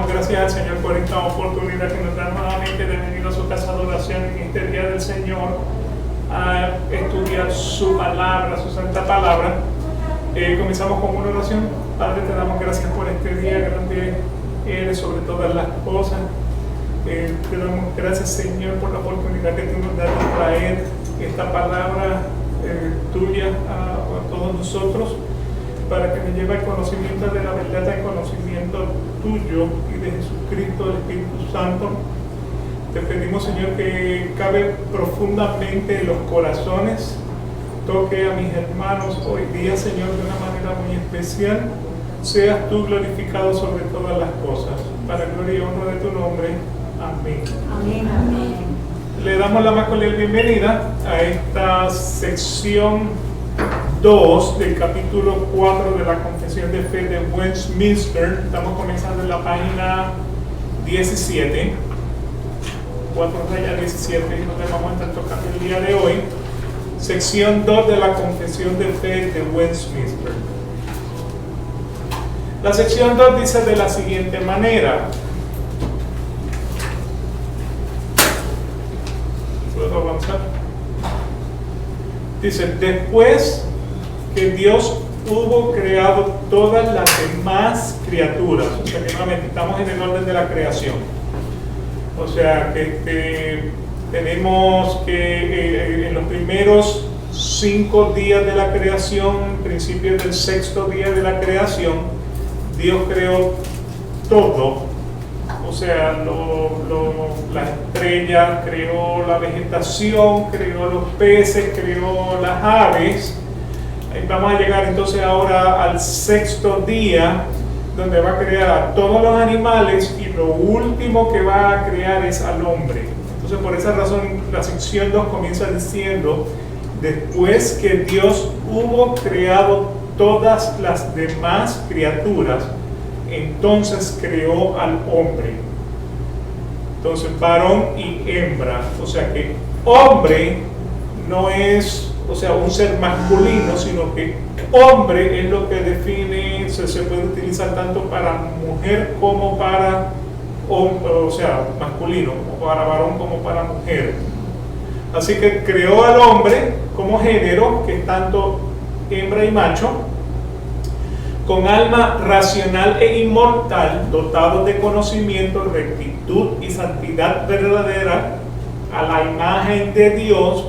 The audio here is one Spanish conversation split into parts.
damos gracias al Señor por esta oportunidad que nos da nuevamente de venir a su casa de oración en este día del Señor a estudiar su palabra, su santa palabra. Comenzamos con una oración. Padre, te damos gracias por este día, grande eres sobre todas las cosas. Te damos gracias, Señor, por la oportunidad que tú nos das de traer esta palabra tuya a todos nosotros, para que nos lleve al conocimiento de la verdad, al conocimiento tuyo y de Jesucristo, el Espíritu Santo. Te pedimos, Señor, que cabe profundamente en los corazones, toque a mis hermanos hoy día, Señor, de una manera muy especial. Seas tú glorificado sobre todas las cosas, para gloria y honra de tu nombre. Amén. Amén, amén. Le damos la más cordial bienvenida a esta sección 2 del capítulo 4 de la Confesión de Fe de Westminster. Estamos comenzando en la página 17, 4-17, y nos vamos a estar tocando el día de hoy. Sección 2 de la Confesión de Fe de Westminster. La sección 2 dice de la siguiente manera. ¿Puedo avanzar? Dice, después que Dios hubo creado todas las demás criaturas, o sea que nuevamente estamos en el orden de la creación, o sea que tenemos que en los primeros 5 días de la creación, principios del 6º día de la creación, Dios creó todo, o sea, las estrellas, creó la vegetación, creó los peces, creó las aves. Vamos a llegar entonces ahora al 6º día, donde va a crear a todos los animales y lo último que va a crear es al hombre. Entonces, por esa razón, la sección 2 comienza diciendo, después que Dios hubo creado todas las demás criaturas, entonces creó al hombre. Entonces, varón y hembra. O sea que hombre no es, o sea, un ser masculino, sino que hombre es lo que define, se puede utilizar tanto para mujer como para hombre, o sea, masculino, o para varón como para mujer. Así que creó al hombre como género, que es tanto hembra y macho, con alma racional e inmortal, dotado de conocimiento, rectitud y santidad verdadera, a la imagen de Dios,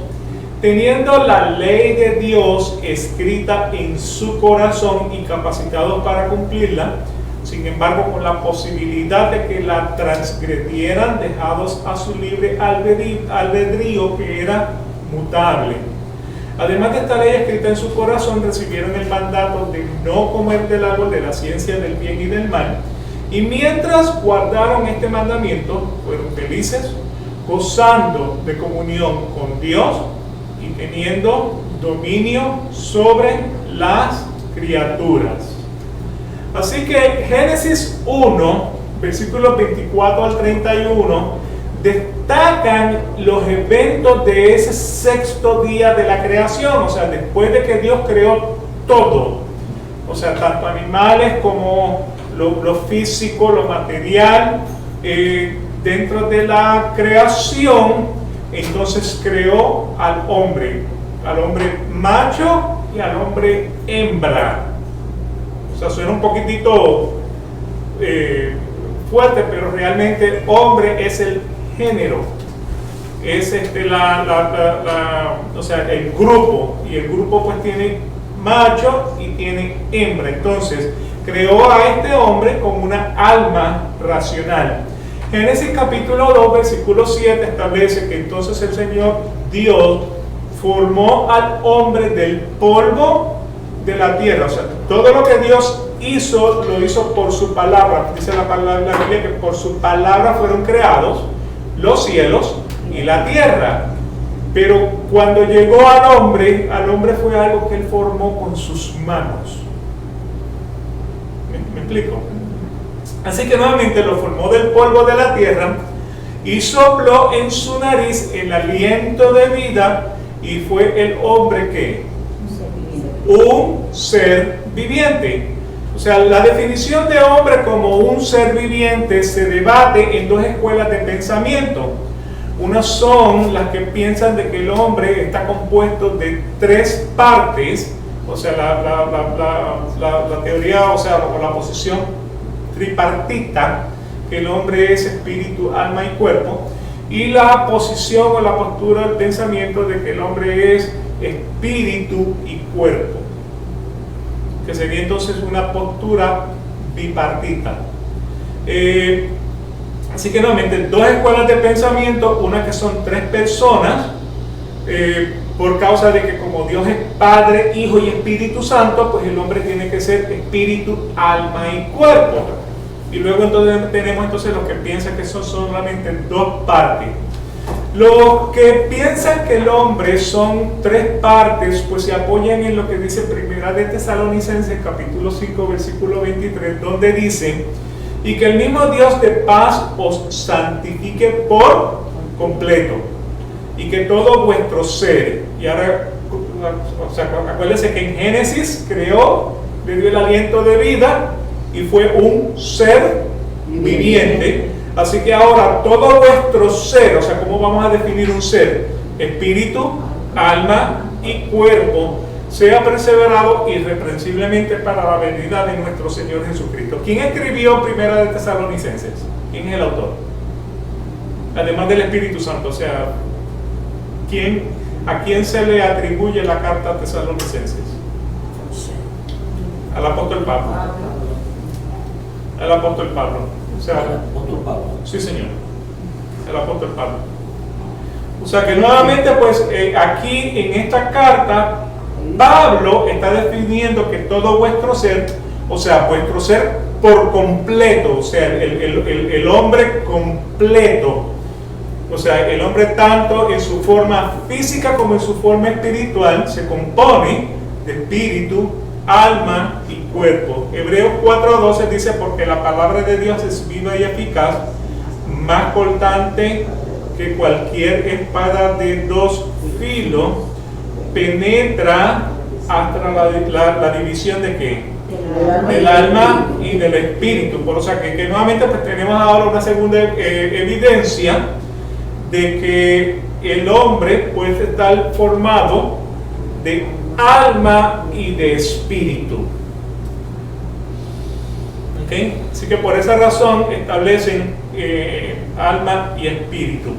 teniendo la ley de Dios escrita en su corazón y capacitados para cumplirla, sin embargo con la posibilidad de que la transgredieran, dejados a su libre albedrío que era mutable. Además de esta ley escrita en su corazón, recibieron el mandato de no comer del árbol de la ciencia del bien y del mal, y mientras guardaron este mandamiento, fueron felices, gozando de comunión con Dios y teniendo dominio sobre las criaturas. Así que Génesis 1, versículos 24 al 31, destacan los eventos de ese 6º día de la creación, o sea, después de que Dios creó todo, o sea, tanto animales como lo físico, lo material, dentro de la creación, entonces creó al hombre macho y al hombre hembra. O sea, suena un poquitito fuerte, pero realmente hombre es el género, es o sea, el grupo, y el grupo pues tiene macho y tiene hembra. Entonces creó a este hombre con una alma racional. Génesis capítulo 2 versículo 7 establece que entonces el Señor Dios formó al hombre del polvo de la tierra. O sea, todo lo que Dios hizo, lo hizo por su palabra. Dice la Biblia que por su palabra fueron creados los cielos y la tierra. Pero cuando llegó al hombre fue algo que él formó con sus manos. ¿Me explico? Así que nuevamente lo formó del polvo de la tierra y sopló en su nariz el aliento de vida, y fue el hombre que un ser viviente. O sea, la definición de hombre como un ser viviente se debate en dos escuelas de pensamiento. Unas son las que piensan de que el hombre está compuesto de tres partes, o sea, la teoría, o sea, la posición tripartita, que el hombre es espíritu, alma y cuerpo, y la posición o la postura del pensamiento de que el hombre es espíritu y cuerpo, que sería entonces una postura bipartita. Así que nuevamente, dos escuelas de pensamiento, una que son tres personas, por causa de que como Dios es Padre, Hijo y Espíritu Santo, pues el hombre tiene que ser espíritu, alma y cuerpo. Y luego entonces tenemos entonces los que piensan que son solamente dos partes. Los que piensan que el hombre son tres partes, pues se apoyan en lo que dice Primera de Tesalonicenses, capítulo 5, versículo 23, donde dice: y que el mismo Dios de paz os santifique por completo, y que todo vuestro ser, y ahora, o sea, acuérdense que en Génesis creó, le dio el aliento de vida, y fue un ser viviente. Así que ahora todo vuestro ser, o sea, ¿cómo vamos a definir un ser? Espíritu, alma y cuerpo, sea perseverado irreprensiblemente para la venida de nuestro Señor Jesucristo. ¿Quién escribió Primera de Tesalonicenses? ¿Quién es el autor? Además del Espíritu Santo, o sea, ¿a quién se le atribuye la carta a Tesalonicenses? Al apóstol Pablo. Al apóstol Pablo. O sea, ¿El apóstol Pablo? Sí, señor. El apóstol Pablo. O sea que nuevamente, pues, aquí en esta carta, Pablo está definiendo que todo vuestro ser, o sea, vuestro ser por completo, o sea, el hombre completo, o sea, el hombre tanto en su forma física como en su forma espiritual, se compone de espíritu, alma y cuerpo. Hebreos 4:12 dice: porque la palabra de Dios es viva y eficaz, más cortante que cualquier espada de dos filos, penetra hasta la división de qué? Del alma y del espíritu. Por, o sea que nuevamente pues tenemos ahora una segunda evidencia de que el hombre puede estar formado de alma y de espíritu. ¿Okay? Así que por esa razón establecen alma y espíritu.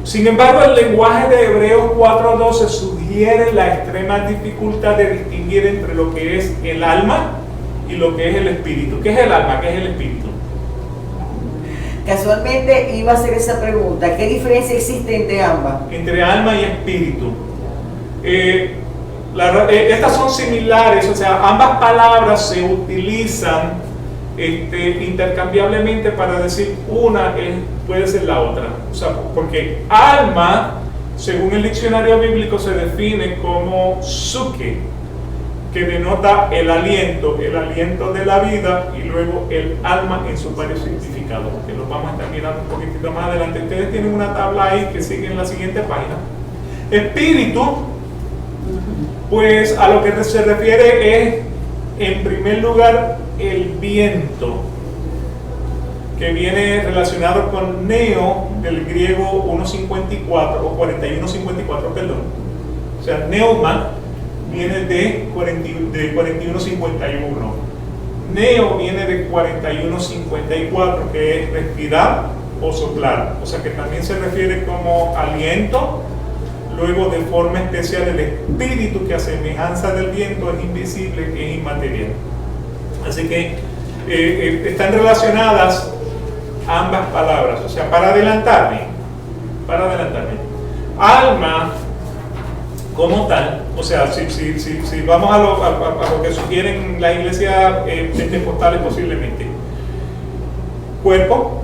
Sin embargo, el lenguaje de Hebreos 4:12 sugiere la extrema dificultad de distinguir entre lo que es el alma y lo que es el espíritu. ¿Qué es el alma? ¿Qué es el espíritu? Casualmente iba a hacer esa pregunta. ¿Qué diferencia existe entre ambas? Entre alma y espíritu. Estas son similares, o sea, ambas palabras se utilizan intercambiablemente para decir una puede ser la otra. O sea, porque alma, según el diccionario bíblico, se define como psuke, que denota el aliento de la vida, y luego el alma en sus varios significados, que los vamos a estar mirando un poquitito más adelante. Ustedes tienen una tabla ahí que sigue en la siguiente página. Espíritu, pues a lo que se refiere es, en primer lugar, el viento, que viene relacionado con neo, del griego 1.54 o 41.54, perdón. O sea, neuma viene de 41.51. Neo viene de 41.54, que es respirar o soplar. O sea que también se refiere como aliento. Luego, de forma especial, el espíritu, que a semejanza del viento es invisible, es inmaterial. Así que están relacionadas ambas palabras. O sea, para adelantarme, alma como tal, o sea, si vamos a lo que sugieren las iglesias pentecostales posiblemente, cuerpo,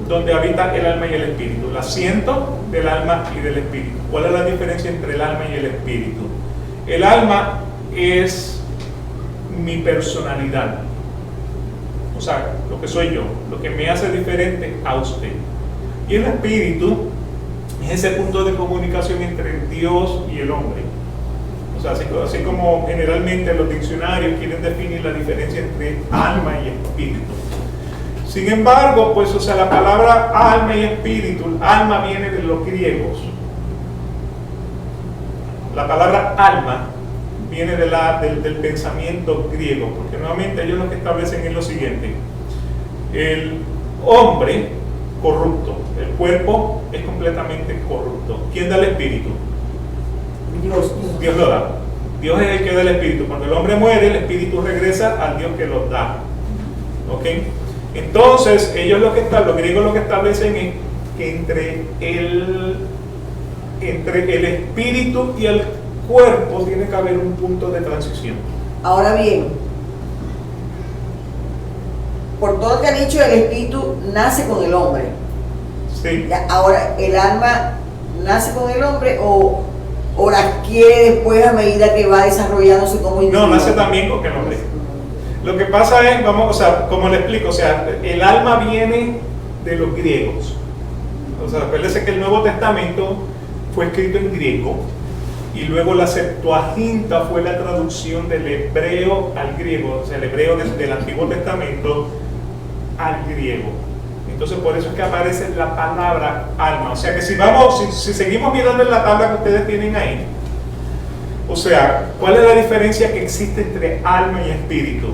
donde habita el alma y el espíritu, el asiento del alma y del espíritu. ¿Cuál es la diferencia entre el alma y el espíritu? El alma es mi personalidad, o sea, lo que soy yo, lo que me hace diferente a usted. Y el espíritu es ese punto de comunicación entre Dios y el hombre. O sea, así como generalmente los diccionarios quieren definir la diferencia entre alma y espíritu. Sin embargo, pues, o sea, la palabra alma y espíritu, alma viene de los griegos. La palabra alma viene del pensamiento griego, porque nuevamente ellos lo que establecen es lo siguiente: el hombre corrupto, el cuerpo es completamente corrupto. ¿Quién da el espíritu? Dios lo da. Dios es el que da el espíritu. Cuando el hombre muere, el espíritu regresa al Dios que lo da. ¿Ok? Entonces, los griegos lo que establecen es que entre el espíritu y el cuerpo tiene que haber un punto de transición. Ahora bien, por todo lo que han dicho, el espíritu nace con el hombre. Sí. Ahora, ¿el alma nace con el hombre o la adquiere después a medida que va desarrollándose como individuo? No, nace también con el hombre. Lo que pasa es, como le explico, o sea, el alma viene de los griegos. O sea, acuérdense que el Nuevo Testamento fue escrito en griego y luego la Septuaginta fue la traducción del hebreo al griego, o sea, el hebreo del Antiguo Testamento al griego. Entonces, por eso es que aparece la palabra alma. O sea, que si seguimos mirando en la tabla que ustedes tienen ahí, o sea, ¿cuál es la diferencia que existe entre alma y espíritu?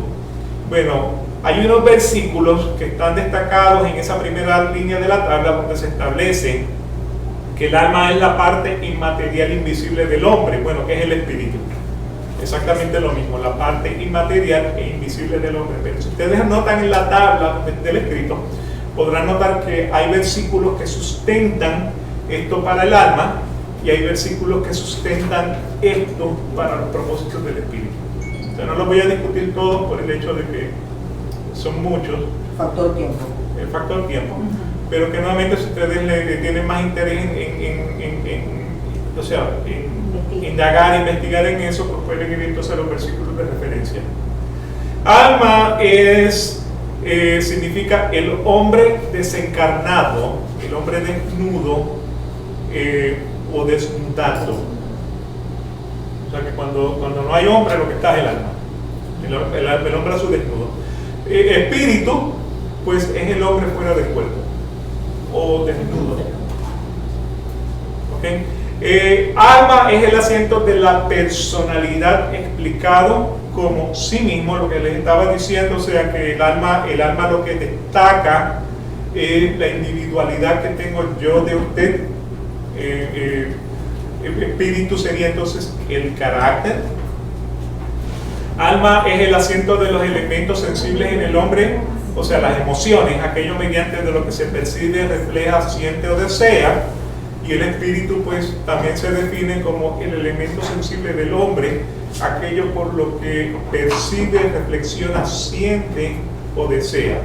Bueno, hay unos versículos que están destacados en esa primera línea de la tabla donde se establece que el alma es la parte inmaterial invisible del hombre, bueno, que es el espíritu. Exactamente lo mismo, la parte inmaterial e invisible del hombre. Pero si ustedes notan en la tabla del escrito, podrán notar que hay versículos que sustentan esto para el alma y hay versículos que sustentan esto para los propósitos del espíritu. O sea, no los voy a discutir todos por el hecho de que son muchos. Factor tiempo. El factor tiempo. Pero que nuevamente, si ustedes le tienen más interés en indagar, investigar en eso, pues pueden ir entonces a los versículos de referencia. Alma significa el hombre desencarnado, el hombre desnudo o desnudado. O sea que cuando no hay hombre, lo que está es el alma. El hombre a su desnudo. Espíritu, pues es el hombre fuera del cuerpo o desnudo. ¿Okay? Alma es el asiento de la personalidad explicado como sí mismo, lo que les estaba diciendo, o sea que el alma lo que destaca es la individualidad que tengo yo de usted. Espíritu sería entonces el carácter. Alma es el asiento de los elementos sensibles en el hombre, o sea, las emociones, aquello mediante de lo que se percibe, refleja, siente o desea. Y el espíritu pues también se define como el elemento sensible del hombre, aquello por lo que percibe, reflexiona, siente o desea.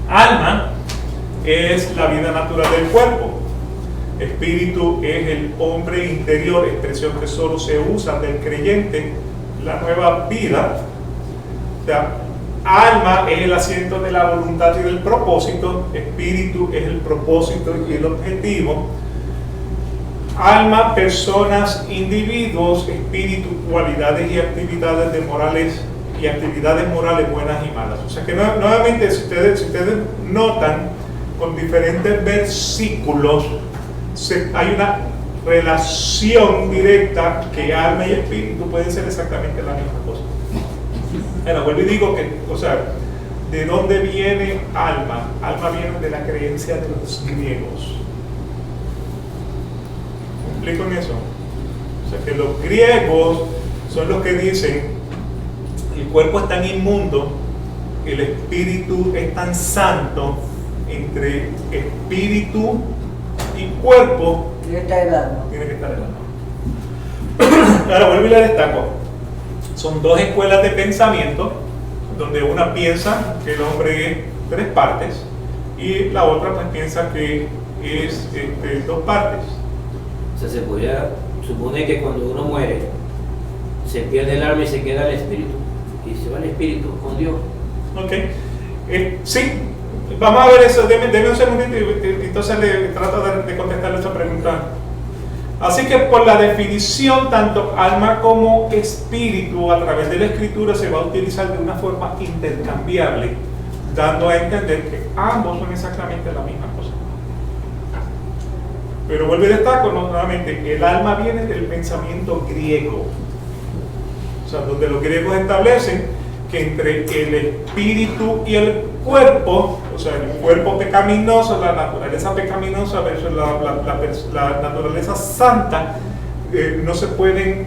Alma es la vida natural del cuerpo. Espíritu es el hombre interior, expresión que solo se usa del creyente, la nueva vida. O sea, alma es el asiento de la voluntad y del propósito, espíritu es el propósito y el objetivo. Alma, personas, individuos, espíritu, cualidades y actividades morales buenas y malas. O sea que nuevamente, si ustedes notan, con diferentes versículos hay una relación directa que alma y espíritu pueden ser exactamente la misma cosa. Bueno, vuelvo y digo que, o sea, ¿de dónde viene alma? Alma viene de la creencia de los griegos. ¿Me explico en eso? O sea, que los griegos son los que dicen el cuerpo es tan inmundo, el espíritu es tan santo, entre espíritu y cuerpo Tiene que estar el alma. tiene que estar el alma. Ahora vuelvo y le destaco. Son dos escuelas de pensamiento, donde una piensa que el hombre es 3 partes y la otra pues piensa que es 2 partes. O sea, se podría suponer que cuando uno muere se pierde el alma y se queda el espíritu, y se va el espíritu con Dios. Ok, sí, vamos a ver eso. Deme un segundito y entonces le trato de contestarle esa pregunta Así que por la definición, tanto alma como espíritu a través de la escritura se va a utilizar de una forma intercambiable, dando a entender que ambos son exactamente la misma cosa. Pero vuelvo y destaco nuevamente, el alma viene del pensamiento griego. O sea, donde los griegos establecen que entre el espíritu y el cuerpo, o sea, el cuerpo pecaminoso, la naturaleza pecaminosa versus la naturaleza santa, no se pueden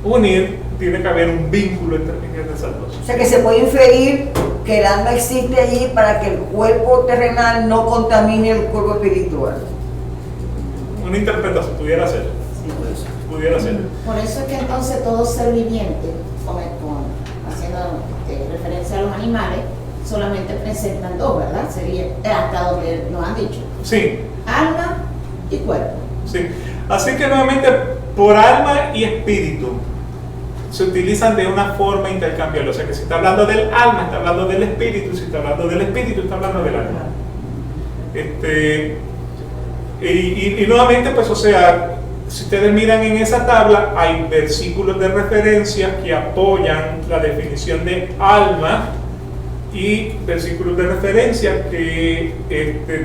unir, tiene que haber un vínculo entre esas dos. O sea que se puede inferir que el alma existe allí para que el cuerpo terrenal no contamine el cuerpo espiritual. Una interpretación pudiera ser. Pudiera ser. Por eso es que entonces todo ser viviente, haciendo referencia a los animales, solamente presentan dos, ¿verdad? Sería hasta donde nos han dicho. Sí. Alma y cuerpo. Sí. Así que nuevamente, por alma y espíritu se utilizan de una forma intercambiable. O sea que si está hablando del alma, está hablando del espíritu. Si está hablando del espíritu, está hablando del alma. Y nuevamente, pues, o sea, si ustedes miran en esa tabla, hay versículos de referencia que apoyan la definición de alma y versículos de referencia que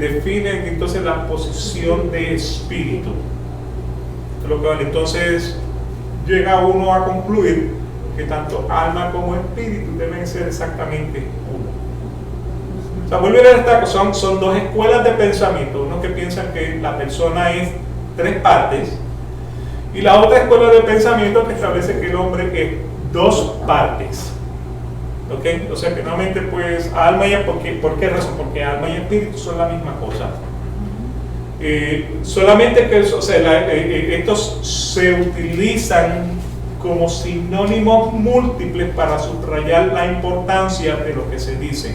definen entonces la posición de espíritu. Lo cual entonces llega uno a concluir que tanto alma como espíritu deben ser exactamente uno. O sea, vuelvo a destacar, son dos escuelas de pensamiento. Uno que piensan que la persona es tres partes, y la otra escuela de pensamiento que establece que el hombre es dos partes. ¿Ok? O sea que nuevamente, pues, alma y ¿por qué razón? Porque alma y espíritu son la misma cosa. Solamente que estos se utilizan como sinónimos múltiples para subrayar la importancia de lo que se dice.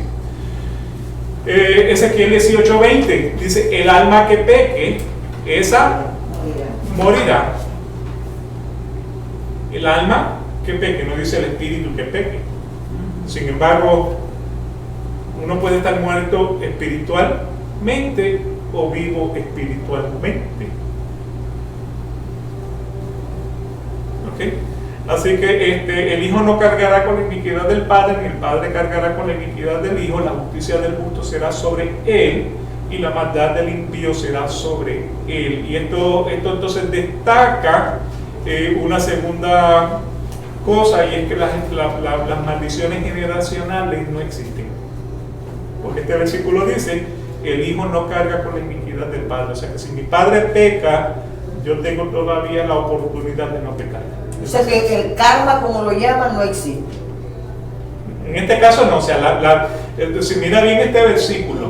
Ezequiel 18:20 dice: el alma que peque, esa morirá. El alma que peque, no dice el espíritu que peque. Sin embargo, uno puede estar muerto espiritualmente o vivo espiritualmente. ¿Ok? Así que el hijo no cargará con la iniquidad del padre, ni el padre cargará con la iniquidad del hijo. La justicia del justo será sobre él, y la maldad del impío será sobre él. Y esto entonces destaca una segunda cosa, y es que las maldiciones generacionales no existen. Porque este versículo dice: el hijo no carga con la iniquidad del padre. O sea que si mi padre peca, yo tengo todavía la oportunidad de no pecar. O sea que el karma, como lo llaman, no existe. En este caso no. O sea, si mira bien este versículo,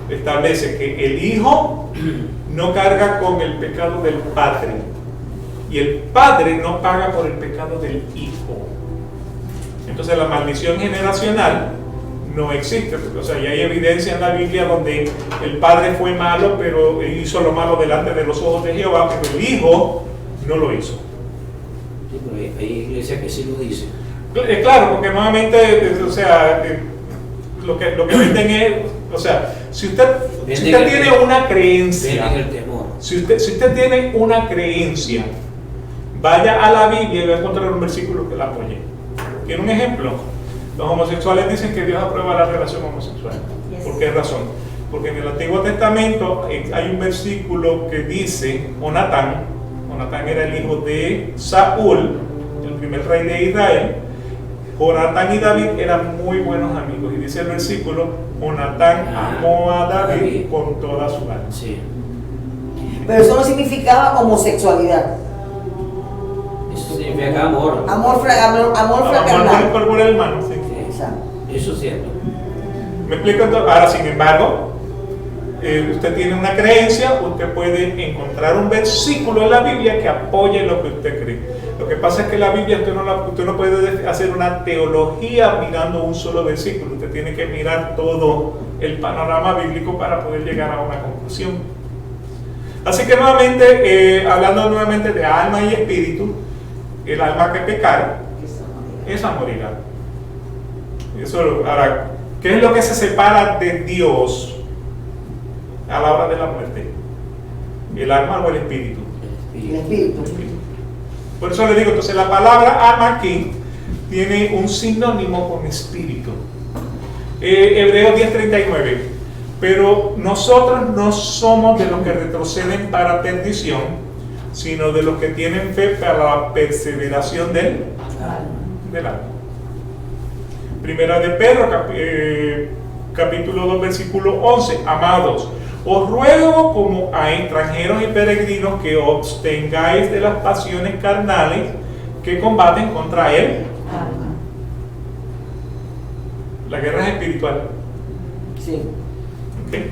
establece que el hijo no carga con el pecado del padre, y el padre no paga por el pecado del hijo. Entonces la maldición generacional no existe. O sea, ya hay evidencia en la Biblia donde el padre fue malo, pero hizo lo malo delante de los ojos de Jehová, pero el hijo no lo hizo. Sí, pero hay iglesias que sí lo dicen. Claro, porque nuevamente, o sea, lo que venden es, o sea, si usted tiene una creencia, el temor. si usted tiene una creencia, vaya a la Biblia y va a encontrar un versículo que la apoye. ¿Quiere un ejemplo? Los homosexuales dicen que Dios aprueba la relación homosexual. ¿Por qué razón? Porque en el Antiguo Testamento hay un versículo que dice: Jonatán era el hijo de Saúl, el primer rey de Israel. Jonatán y David eran muy buenos amigos, y dice el versículo: Jonatán amó a David con toda su alma. Sí. Pero eso no significaba homosexualidad. Eso significa amor. Amor fraternal. Por el hermano, sí. Exacto. Eso es cierto. ¿Me explico? Ahora, sin embargo, usted tiene una creencia, usted puede encontrar un versículo en la Biblia que apoye lo que usted cree. Lo que pasa es que la Biblia usted no puede hacer una teología mirando un solo versículo. Usted tiene que mirar todo el panorama bíblico para poder llegar a una conclusión. Así que nuevamente, hablando nuevamente de alma y espíritu, el alma que pecar, esa morirá. Ahora, ¿qué es lo que se separa de Dios a la hora de la muerte? ¿El alma o el espíritu? El espíritu. Por eso le digo, entonces la palabra alma aquí tiene un sinónimo con espíritu. Hebreos 10:39. Pero nosotros no somos de los que retroceden para perdición, sino de los que tienen fe para la perseveración del alma. Primera de Pedro, capítulo 2, versículo 11. Amados, os ruego como a extranjeros y peregrinos que abstengáis de las pasiones carnales que combaten contra él. La guerra es espiritual. Sí. Okay.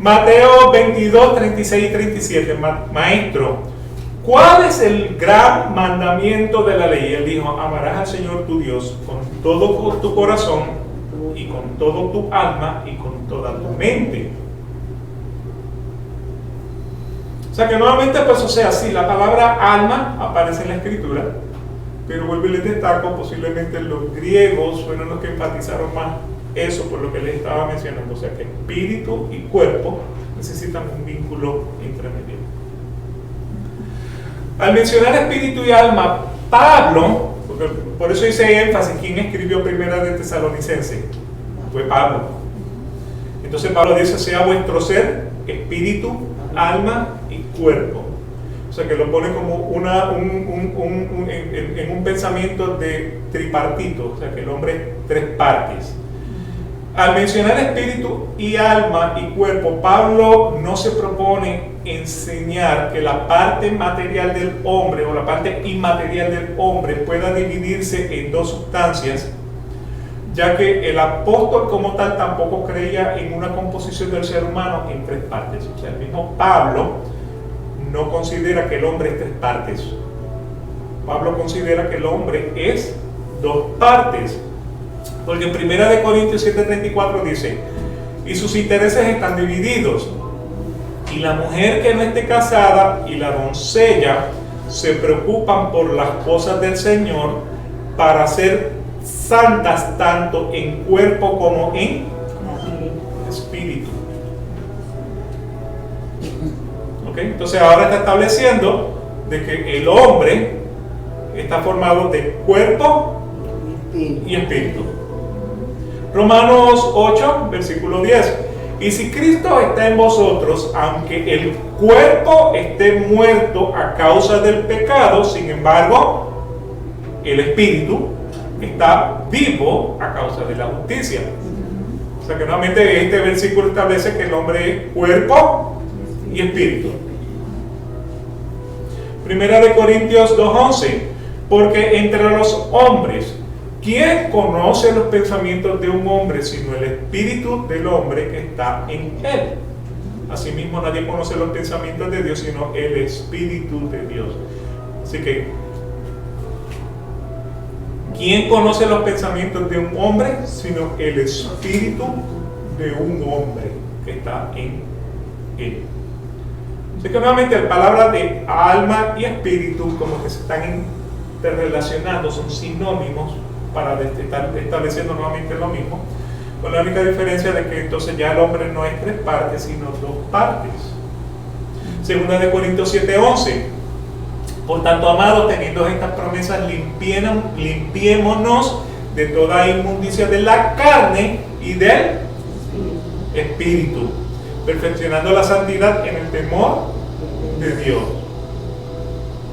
Mateo 22, 36 y 37. Maestro, ¿cuál es el gran mandamiento de la ley? Él dijo, amarás al Señor tu Dios con todo tu corazón y con todo tu alma y con toda tu mente. O sea que nuevamente, pues, o sea, sí, la palabra alma aparece en la escritura, pero vuelvo y les destaco, posiblemente los griegos fueron los que enfatizaron más eso por lo que les estaba mencionando. O sea que espíritu y cuerpo necesitan un vínculo intermedio. Al mencionar espíritu y alma, Pablo, por eso hice énfasis, ¿quién escribió Primera de Tesalonicenses? Fue Pablo. Entonces Pablo dice, sea vuestro ser, espíritu, alma y cuerpo. O sea que lo pone como en un pensamiento de tripartito, o sea que el hombre es tres partes. Al mencionar espíritu y alma y cuerpo, Pablo no se propone enseñar que la parte material del hombre o la parte inmaterial del hombre pueda dividirse en dos sustancias, ya que el apóstol como tal tampoco creía en una composición del ser humano en tres partes. O sea, el mismo Pablo no considera que el hombre es tres partes. Pablo considera que el hombre es dos partes. Porque en 1 Corintios 7:34 dice, y sus intereses están divididos, y la mujer que no esté casada y la doncella se preocupan por las cosas del Señor para ser santas tanto en cuerpo como en espíritu. ¿Ok? Entonces ahora está estableciendo de que el hombre está formado de cuerpo y espíritu. Romanos 8, versículo 10. Y si Cristo está en vosotros, aunque el cuerpo esté muerto a causa del pecado, sin embargo, el espíritu está vivo a causa de la justicia. O sea que nuevamente este versículo establece que el hombre es cuerpo y espíritu. Primera de Corintios 2:11. Porque entre los hombres, ¿quién conoce los pensamientos de un hombre sino el espíritu del hombre que está en él? Asimismo, nadie conoce los pensamientos de Dios sino el espíritu de Dios. Así que, ¿quién conoce los pensamientos de un hombre sino el espíritu de un hombre que está en él? Así que nuevamente la palabra de alma y espíritu como que se están interrelacionando, son sinónimos para estar estableciendo nuevamente lo mismo, con la única diferencia de que entonces ya el hombre no es tres partes sino dos partes. Segunda de Corintios 7:11. Por tanto, amados, teniendo estas promesas, limpiémonos de toda inmundicia de la carne y del espíritu, perfeccionando la santidad en el temor de Dios.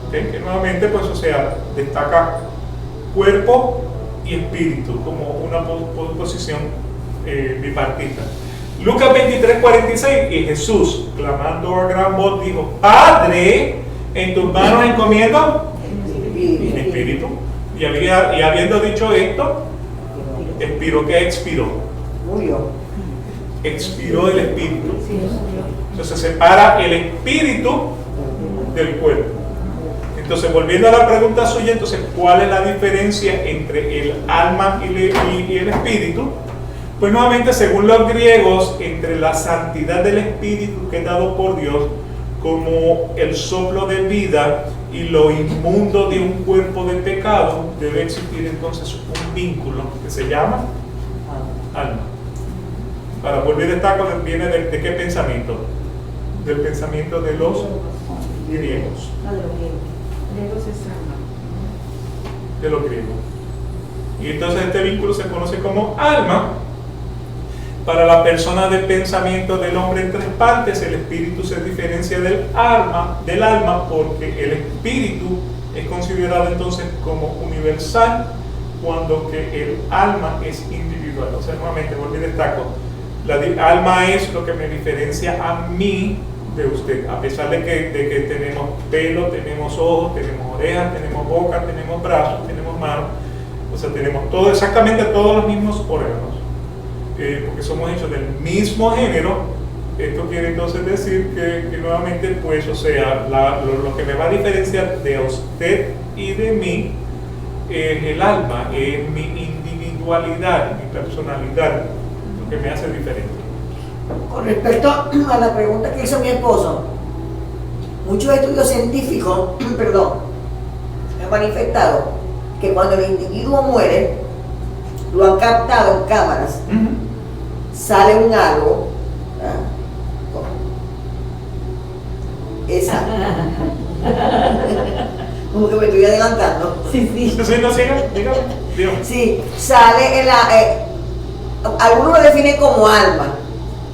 ¿Okay? Que nuevamente, pues, o sea, destaca cuerpo y espíritu como una posición bipartita. Lucas 23:46. Y Jesús, clamando a gran voz, dijo: Padre, en tus manos encomiendo mi espíritu. Y habiendo dicho esto, expiró. ¿Qué expiró? Murió. Expiró el espíritu. Entonces se separa el espíritu del cuerpo. Entonces, volviendo a la pregunta suya, entonces, ¿cuál es la diferencia entre el alma y el espíritu? Pues nuevamente, según los griegos, entre la santidad del espíritu que es dado por Dios, como el soplo de vida y lo inmundo de un cuerpo de pecado, debe existir entonces un vínculo que se llama alma. Para volver a estar, viene de qué pensamiento? del pensamiento de los griegos. Griegos es alma. De los griegos. Y entonces este vínculo se conoce como alma. Para la persona de pensamiento del hombre en tres partes, el espíritu se diferencia del alma porque el espíritu es considerado entonces como universal, cuando que el alma es individual. O sea, nuevamente vuelvo y destaco, alma es lo que me diferencia a mí de usted, a pesar de que tenemos pelo, tenemos ojos, tenemos orejas, tenemos boca, tenemos brazos, tenemos manos, o sea, tenemos todo, exactamente todos los mismos órganos, porque somos hechos del mismo género. Esto quiere entonces decir que nuevamente, pues, o sea, lo que me va a diferenciar de usted y de mí es el alma, es mi individualidad, mi personalidad, lo que me hace diferente. Con respecto a la pregunta que hizo mi esposo, muchos estudios científicos, han manifestado que cuando el individuo muere, lo han captado en cámaras, sale un algo, ¿verdad? Esa. Como que me estoy adelantando. Sí. Sí, no, dígame. Sí, sale algunos lo definen como alma,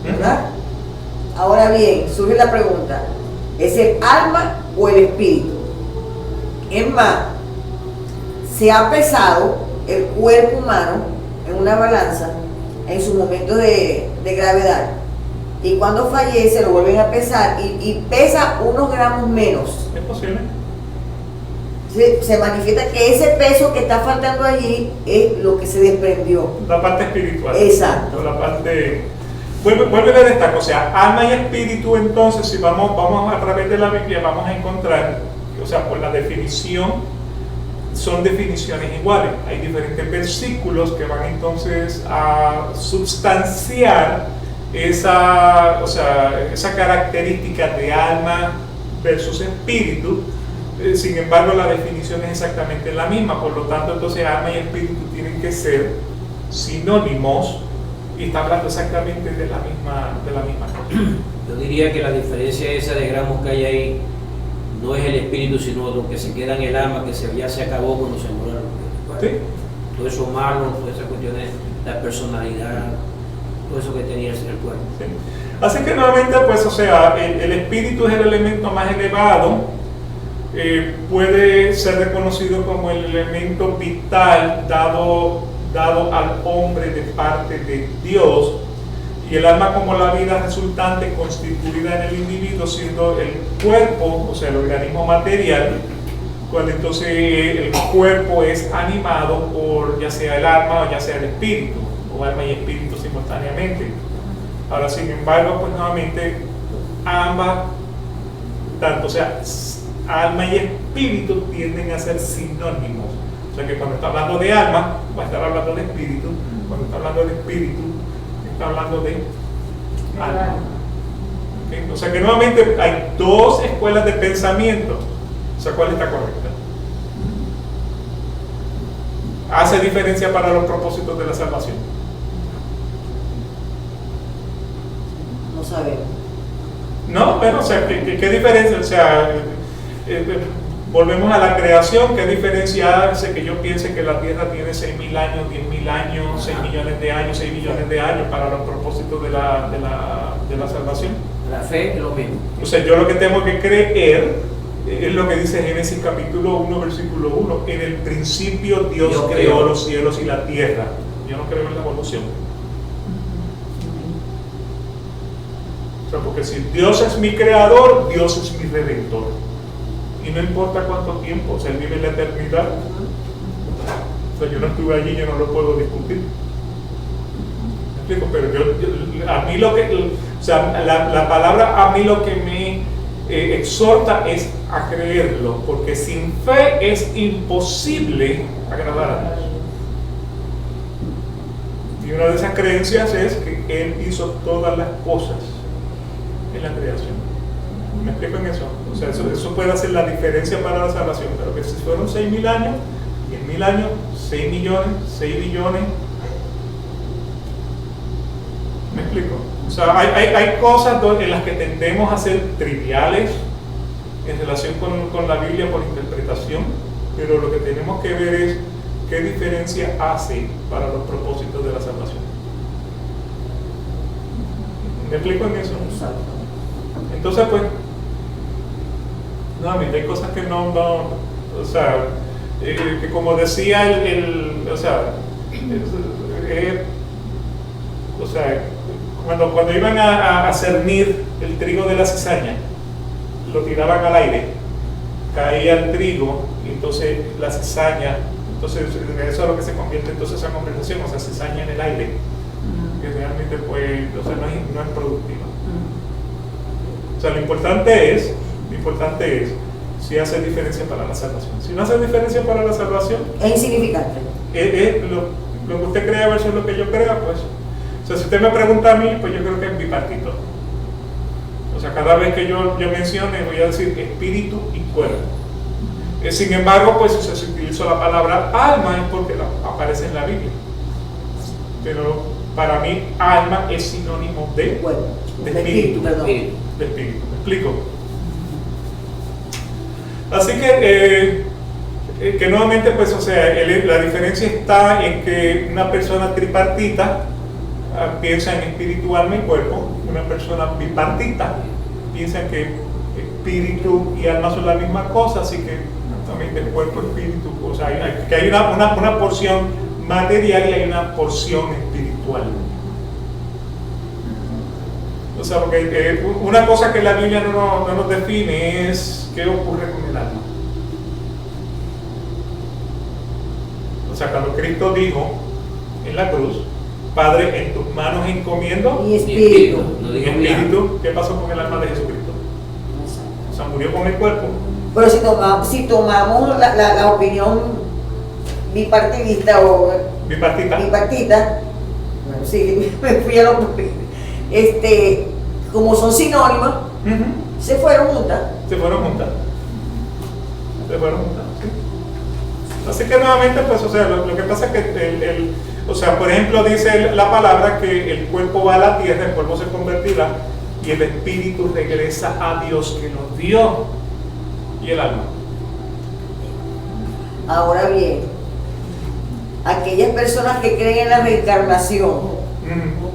¿verdad? Ahora bien, surge la pregunta, ¿es el alma o el espíritu? Es más, se ha pesado el cuerpo humano en una balanza en su momento de gravedad, y cuando fallece lo vuelven a pesar y pesa unos gramos menos. ¿Es posible? Se manifiesta que ese peso que está faltando allí es lo que se desprendió. La parte espiritual. Exacto. La parte... Vuelve a destacar, o sea, alma y espíritu. Entonces, si vamos a través de la Biblia, vamos a encontrar, o sea, por la definición, son definiciones iguales. Hay diferentes versículos que van entonces a substanciar esa característica de alma versus espíritu. Sin embargo, la definición es exactamente la misma. Por lo tanto, entonces alma y espíritu tienen que ser sinónimos, y está hablando exactamente de la misma cosa. Yo diría que la diferencia esa de gramos que hay ahí no es el espíritu, sino lo que se queda en el alma, que ya se acabó cuando se murió. ¿Sí? Todo eso malo, todas esas cuestiones, la personalidad, todo eso que tenía el cuerpo. ¿Sí? Así que nuevamente, pues, o sea, el espíritu es el elemento más elevado. Puede ser reconocido como el elemento vital dado al hombre de parte de Dios, y el alma como la vida resultante constituida en el individuo, siendo el cuerpo, o sea, el organismo material, cuando entonces el cuerpo es animado por ya sea el alma o ya sea el espíritu, o alma y espíritu simultáneamente. Ahora, sin embargo, pues nuevamente ambas, tanto, o sea, alma y espíritu tienden a ser sinónimos. O sea que cuando está hablando de alma, va a estar hablando de espíritu. Cuando está hablando de espíritu, está hablando de alma. ¿Okay? O sea que nuevamente hay dos escuelas de pensamiento. O sea, ¿cuál está correcta? Hace diferencia para los propósitos de la salvación. No sabemos. No, pero o sea, ¿qué diferencia? O sea, volvemos a la creación. ¿Qué diferencia hace que yo piense que la Tierra tiene 6.000 años, 10.000 años, 6 millones de años, 6 millones de años para los propósitos de la salvación? La fe es lo mismo. O sea, yo lo que tengo que creer es lo que dice Génesis capítulo 1, versículo 1. En el principio Dios creó los cielos y la tierra. Yo no creo en la evolución. O sea, porque si Dios es mi creador, Dios es mi redentor. Y no importa cuánto tiempo, o sea, Él vive en la eternidad. O sea, yo no estuve allí, yo no lo puedo discutir. ¿Me explico? Pero a mí lo que, o sea, la palabra a mí lo que me exhorta es a creerlo, porque sin fe es imposible agradar a Dios. Y una de esas creencias es que Él hizo todas las cosas en la creación. ¿Me explico en eso? O sea, eso puede hacer la diferencia para la salvación, pero que si fueron 6.000 años, 10.000 años, 6 millones, 6 billones. ¿Me explico? O sea, hay cosas en las que tendemos a ser triviales en relación con la Biblia por interpretación, pero lo que tenemos que ver es qué diferencia hace para los propósitos de la salvación. ¿Me explico en eso? Entonces, pues, nuevamente hay cosas que no, o sea, que como decía o sea, cuando iban a cernir el trigo de la cizaña, lo tiraban al aire, caía el trigo, y entonces la cizaña, entonces eso es lo que se convierte entonces esa conversación, o sea, cizaña en el aire, que realmente pues, o sea, no es productiva. O sea, lo importante es si hace diferencia para la salvación. Si no hace diferencia para la salvación, Es insignificante. lo que usted crea versus lo que yo crea, pues. O sea, si usted me pregunta a mí, pues yo creo que es bipartito. O sea, cada vez que yo mencione, voy a decir espíritu y cuerpo. Sin embargo, pues si se utilizó la palabra alma es porque aparece en la Biblia. Pero para mí, alma es sinónimo de espíritu. Perdón. De espíritu. ¿Me explico? Así que nuevamente, pues, o sea, la diferencia está en que una persona tripartita piensa en espíritu, alma y cuerpo. Una persona bipartita piensa que espíritu y alma son la misma cosa, así que también de cuerpo, espíritu, o sea, hay una porción material y hay una porción espiritual. O sea, porque una cosa que la Biblia no nos define es qué ocurre con el alma. O sea, cuando Cristo dijo en la cruz, Padre, en tus manos encomiendo Y espíritu. No mi digo espíritu, ¿qué pasó con el alma de Jesucristo? O sea, murió con el cuerpo. Pero si tomamos la opinión bipartidista o Bipartita. bipartita, bueno, sí, me fui a lo como son sinónimas, Ujú. se fueron juntas. Se fueron juntas. Sí. Así que nuevamente, pues, o sea, lo que pasa es que o sea, por ejemplo, dice la palabra que el cuerpo va a la tierra, el polvo se convertirá y el espíritu regresa a Dios que nos dio, y el alma. Ahora bien, aquellas personas que creen en la reencarnación, Ujú.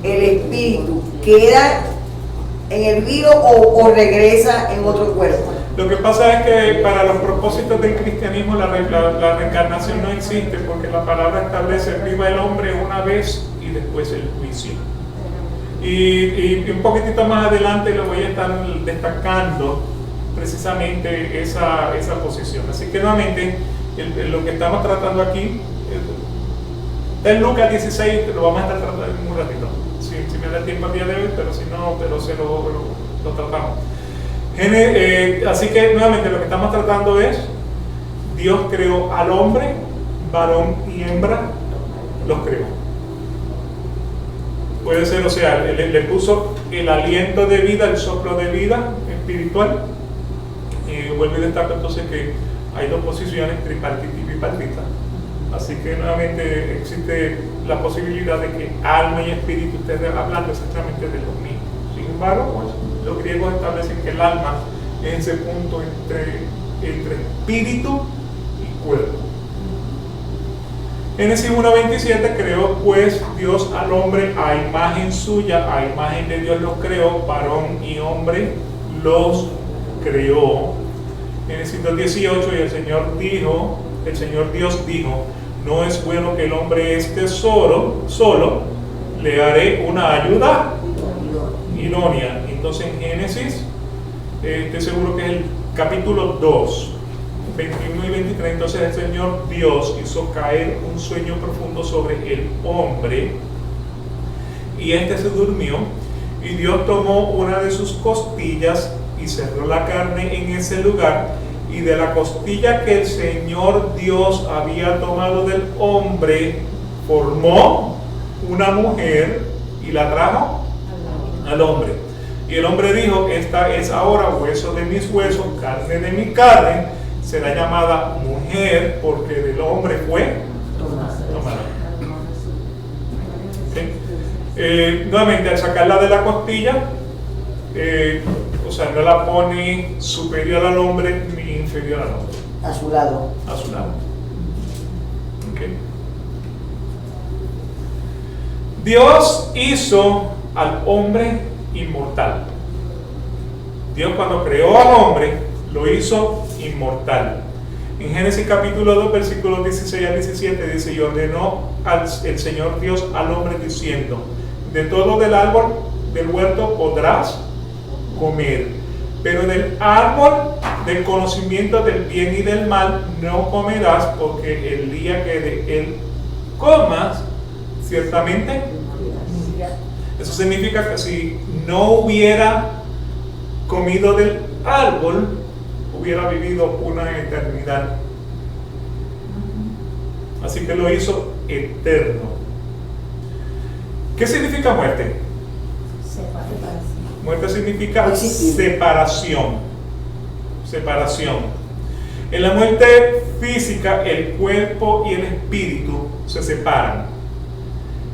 el espíritu queda en el vivo o regresa en otro cuerpo. Lo que pasa es que para los propósitos del cristianismo la reencarnación no existe, porque la palabra establece viva el hombre una vez y después el juicio. Y un poquitito más adelante lo voy a estar destacando precisamente esa posición. Así que nuevamente lo que estamos tratando aquí está en Lucas 16, lo vamos a estar tratando en un ratito, si me da tiempo el día de hoy, pero si no, pero se lo tratamos. Así que nuevamente lo que estamos tratando es, Dios creó al hombre, varón y hembra, los creó. Puede ser, o sea, le puso el aliento de vida, el soplo de vida espiritual. Vuelvo y destaco entonces que hay dos posiciones, tripartita y bipartita. Así que nuevamente existe la posibilidad de que alma y espíritu estén hablando exactamente de lo mismo. Sin embargo, pues, los griegos establecen que el alma es ese punto entre espíritu y cuerpo. Génesis 1:27, creó pues Dios al hombre a imagen suya, a imagen de Dios los creó, varón y hombre los creó. Génesis 2:18, y el Señor Dios dijo, no es bueno que el hombre esté solo, le haré una ayuda idónea. Entonces en Génesis, estoy seguro que es el capítulo 2, 21 y 23, entonces el Señor Dios hizo caer un sueño profundo sobre el hombre, y este se durmió, y Dios tomó una de sus costillas y cerró la carne en ese lugar, y de la costilla que el Señor Dios había tomado del hombre, formó una mujer y la trajo al hombre. Y el hombre dijo, esta es ahora hueso de mis huesos, carne de mi carne, será llamada mujer porque del hombre fue tomada. ¿Sí? Nuevamente, al sacarla de la costilla, o sea, no la pone superior al hombre ni inferior al hombre, A su lado. a su lado. ¿Ok? Dios hizo al hombre inmortal. Dios, cuando creó al hombre, lo hizo inmortal. En Génesis capítulo 2, versículos 16 al 17 dice: y ordenó el Señor Dios al hombre diciendo: de todo del árbol del huerto podrás comer, pero del árbol del conocimiento del bien y del mal no comerás, porque el día que de él comas, ciertamente. Eso significa que si no hubiera comido del árbol, hubiera vivido una eternidad. Así que lo hizo eterno. ¿Qué significa muerte? Muerte significa separación. Separación. En la muerte física, el cuerpo y el espíritu se separan.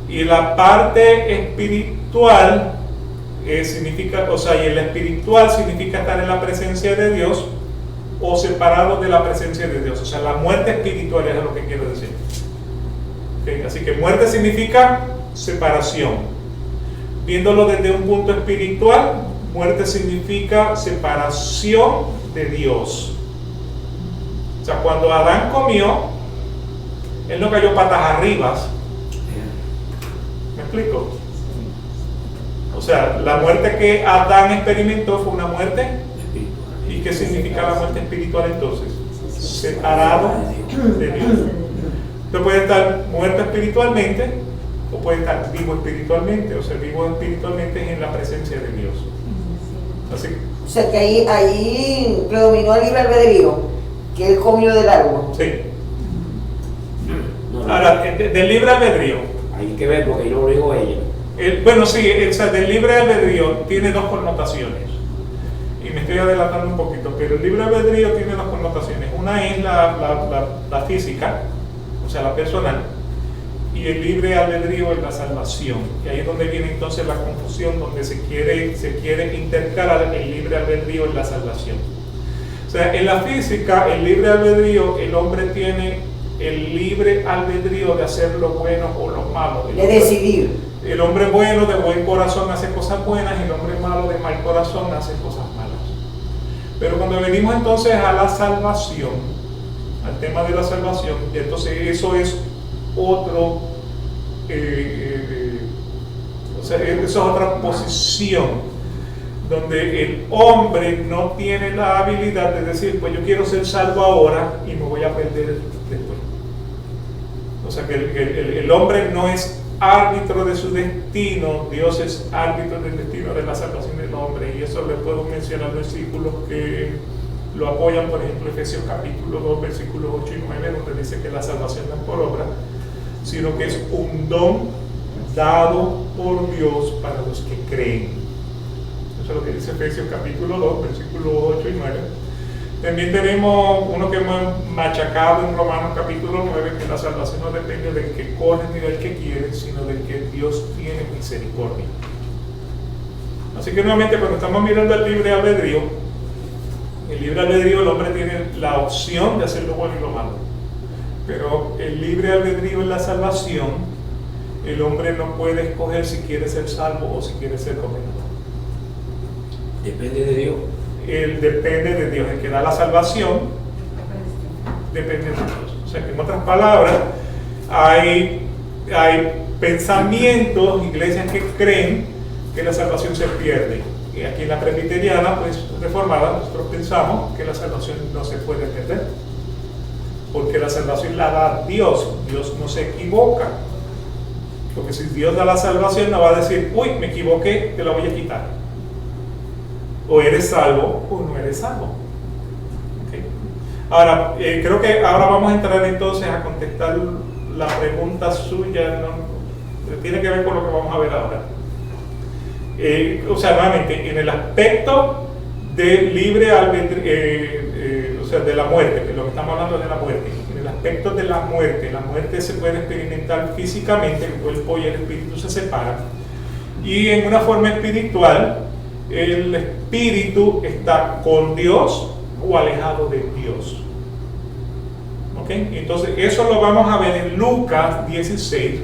Y la parte espiritual significa, o sea, y el espiritual significa estar en la presencia de Dios o separado de la presencia de Dios. O sea, la muerte espiritual es lo que quiero decir. ¿Okay? Así que muerte significa separación. Viéndolo desde un punto espiritual, muerte significa separación de Dios. O sea, cuando Adán comió, él no cayó patas arriba. ¿Me explico? O sea, la muerte que Adán experimentó fue una muerte. ¿Y qué significa la muerte espiritual entonces? Separado de Dios. Usted puede estar muerto espiritualmente o puede estar vivo espiritualmente. O sea, vivo espiritualmente es en la presencia de Dios. Así. O sea que ahí predominó el libre albedrío, que él comió del árbol. Sí. Ahora, del libre albedrío. Hay que ver porque yo lo digo ella. Bueno, sí, o sea, del libre albedrío tiene dos connotaciones. Y me estoy adelantando un poquito, pero el libre albedrío tiene dos connotaciones. Una es la física, o sea, la personal, y el libre albedrío es la salvación. Y ahí es donde viene entonces la confusión, donde se quiere intercalar el libre albedrío en la salvación. O sea, en la física, el libre albedrío, el hombre tiene el libre albedrío de hacer lo bueno o lo malo. De decidir. El hombre bueno de buen corazón hace cosas buenas, y el hombre malo de mal corazón hace cosas malas. Pero cuando venimos entonces a la salvación, al tema de la salvación, entonces eso es otro, o sea, eso es otra posición, donde el hombre no tiene la habilidad de decir, pues yo quiero ser salvo ahora y me voy a perder después. O sea que el hombre no es árbitro de su destino, Dios es árbitro del destino de la salvación del hombre, y eso le puedo mencionar versículos que lo apoyan, por ejemplo Efesios capítulo 2 versículos 8 y 9, donde dice que la salvación no es por obra, sino que es un don dado por Dios para los que creen. Eso es lo que dice Efesios capítulo 2 versículos 8 y 9. También tenemos uno que hemos machacado en Romanos capítulo 9, que la salvación no depende del que corre ni del que quiere, sino del que Dios tiene misericordia. Así que nuevamente, cuando estamos mirando el libre albedrío, el hombre tiene la opción de hacer lo bueno y lo malo. Pero el libre albedrío en la salvación, el hombre no puede escoger si quiere ser salvo o si quiere ser condenado. Depende de Dios. Él depende de Dios. El que da la salvación depende de Dios. O sea que en otras palabras, hay pensamientos, iglesias que creen que la salvación se pierde. Y aquí en la presbiteriana, pues reformada, nosotros pensamos que la salvación no se puede perder, porque la salvación la da Dios. Dios no se equivoca, porque si Dios da la salvación no va a decir, uy, me equivoqué, te la voy a quitar. O eres salvo o no eres salvo. ¿Okay? Ahora, creo que ahora vamos a entrar entonces a contestar la pregunta suya, ¿no? Tiene que ver con lo que vamos a ver ahora. O sea, nuevamente, en el aspecto de libre albedrío, o sea, de la muerte, que lo que estamos hablando es de la muerte. En el aspecto de la muerte se puede experimentar físicamente, el cuerpo y el espíritu se separan. Y en una forma espiritual, el espíritu está con Dios o alejado de Dios. ¿Ok? Entonces, eso lo vamos a ver en Lucas 16,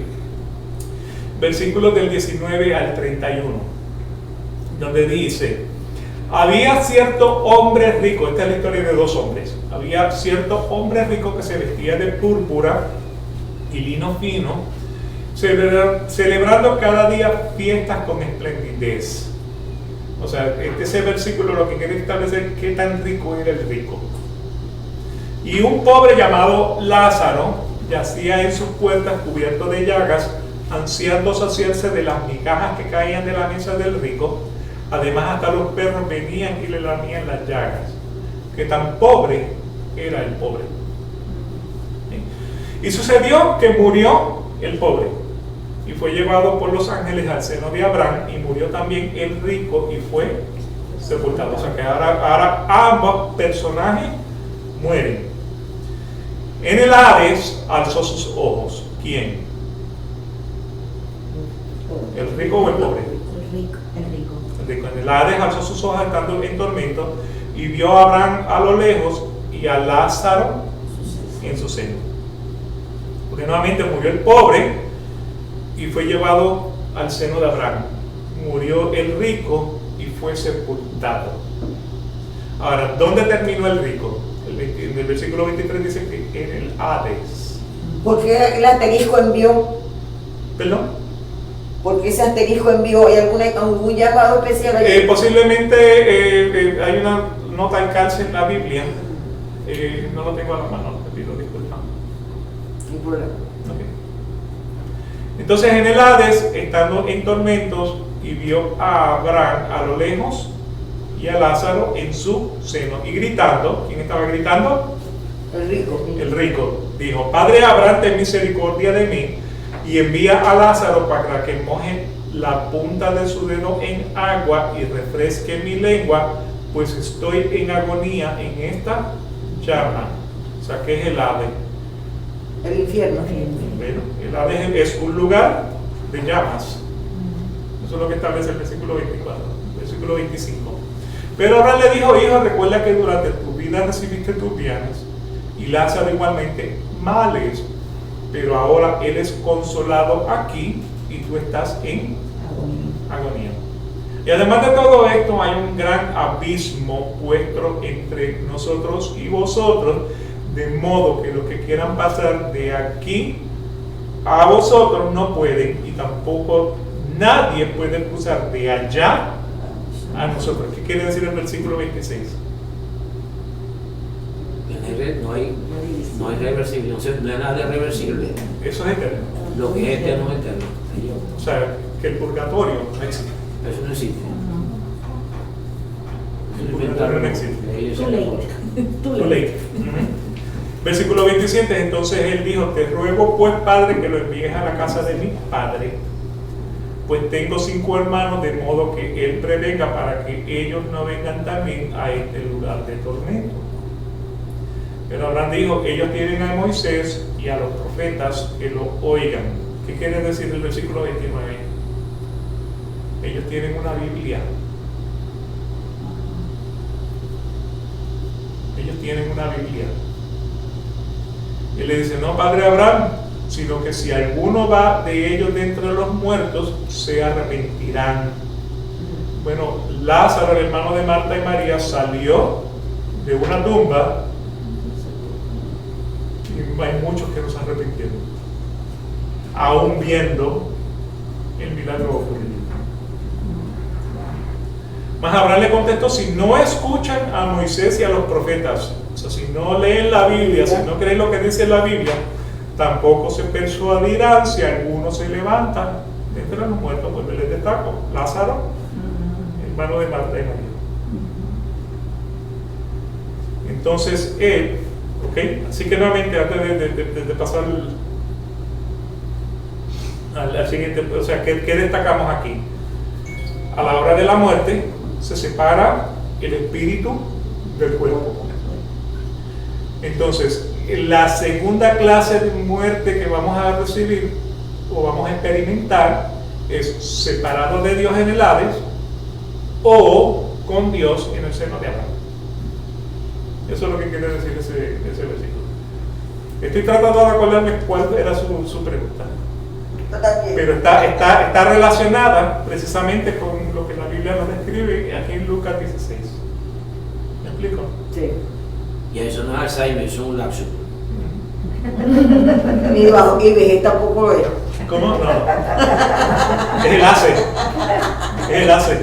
versículos del 19 al 31, donde dice: había cierto hombre rico, esta es la historia de dos hombres, había cierto hombre rico que se vestía de púrpura y lino fino, celebrando cada día fiestas con esplendidez. O sea, ese versículo lo que quiere establecer qué tan rico era el rico. Y un pobre llamado Lázaro yacía en sus puertas cubierto de llagas, ansiando saciarse de las migajas que caían de la mesa del rico. Además, hasta los perros venían y le lamían las llagas. Que tan pobre era el pobre. ¿Sí? Y sucedió que murió el pobre y fue llevado por los ángeles al seno de Abraham, y murió también el rico y fue sepultado. O sea que ahora ambos personajes mueren. En el Hades alzó sus ojos. ¿Quién? ¿El rico o el pobre? El rico. El rico. En el Hades alzó sus ojos estando en tormento y vio a Abraham a lo lejos y a Lázaro en su seno. Porque nuevamente murió el pobre y fue llevado al seno de Abraham. Murió el rico y fue sepultado. Ahora, ¿dónde terminó el rico? En el versículo 23 dice que en el Hades. ¿Por qué el asterisco envió? ¿Perdón? ¿Por qué ese asterisco envió? ¿Hay algún llamado especial ahí? Posiblemente hay una nota al calce en la Biblia. No lo tengo a la mano, te pido disculpas. Sin problema. Okay. Entonces en el Hades, estando en tormentos, y vio a Abraham a lo lejos y a Lázaro en su seno, y gritando. ¿Quién estaba gritando? El rico. El rico. Dijo: Padre Abraham, ten misericordia de mí, y envía a Lázaro para que moje la punta de su dedo en agua y refresque mi lengua, pues estoy en agonía en esta llama. O sea, ¿qué es el Hades? El infierno. Bueno, el Hades es un lugar de llamas. Eso es lo que establece el versículo 24, versículo 25. Pero Abraham le dijo: hijo, recuerda que durante tu vida recibiste tus bienes, y Lázaro igualmente males, pero ahora él es consolado aquí y tú estás en agonía. Y además de todo esto, hay un gran abismo puesto entre nosotros y vosotros, de modo que los que quieran pasar de aquí a vosotros no pueden, y tampoco nadie puede cruzar de allá a nosotros. ¿Qué quiere decir el versículo 26? No hay reversible, no hay nada reversible. Eso es eterno. Lo que es eterno es eterno. O sea, que el purgatorio no existe. Eso no existe. El purgatorio no existe. Ellos Too se late. lo- Too late. Versículo 27, entonces él dijo: te ruego pues, Padre, que lo envíes a la casa de mi padre, pues tengo 5 hermanos, de modo que él prevenga para que ellos no vengan también a este lugar de tormento. Pero Abraham dijo: ellos tienen a Moisés y a los profetas, que lo oigan. ¿Qué quiere decir el versículo 29? Ellos tienen una Biblia. Ellos tienen una Biblia. Y le dice: no, Padre Abraham, sino que si alguno va de ellos de entre los muertos, se arrepentirán. Bueno, Lázaro, el hermano de Marta y María, salió de una tumba, y hay muchos que no se arrepintieron, aún viendo el milagro ocurrir. Mas Abraham le contestó: si no escuchan a Moisés y a los profetas, o sea, si no leen la Biblia, si no creen lo que dice la Biblia, tampoco se persuadirán si alguno se levanta de entre los muertos. Pues les destaco: Lázaro, hermano de Marta y María. Entonces él, ok, así que nuevamente, antes de pasar al siguiente, o sea, ¿qué destacamos aquí? A la hora de la muerte se separa el espíritu del cuerpo. Entonces, la segunda clase de muerte que vamos a recibir o vamos a experimentar es separado de Dios en el Hades o con Dios en el seno de Abraham. Eso es lo que quiere decir ese versículo. Estoy tratando de acordarme cuál era su pregunta, pero está relacionada precisamente con lo que la Biblia nos describe aquí en Lucas 16. ¿Me explico? Sí. Y eso no es Alzheimer, eso es un lapso. Y vejez tampoco lo es. ¿Cómo? No. Es el ACE. Es el ACE.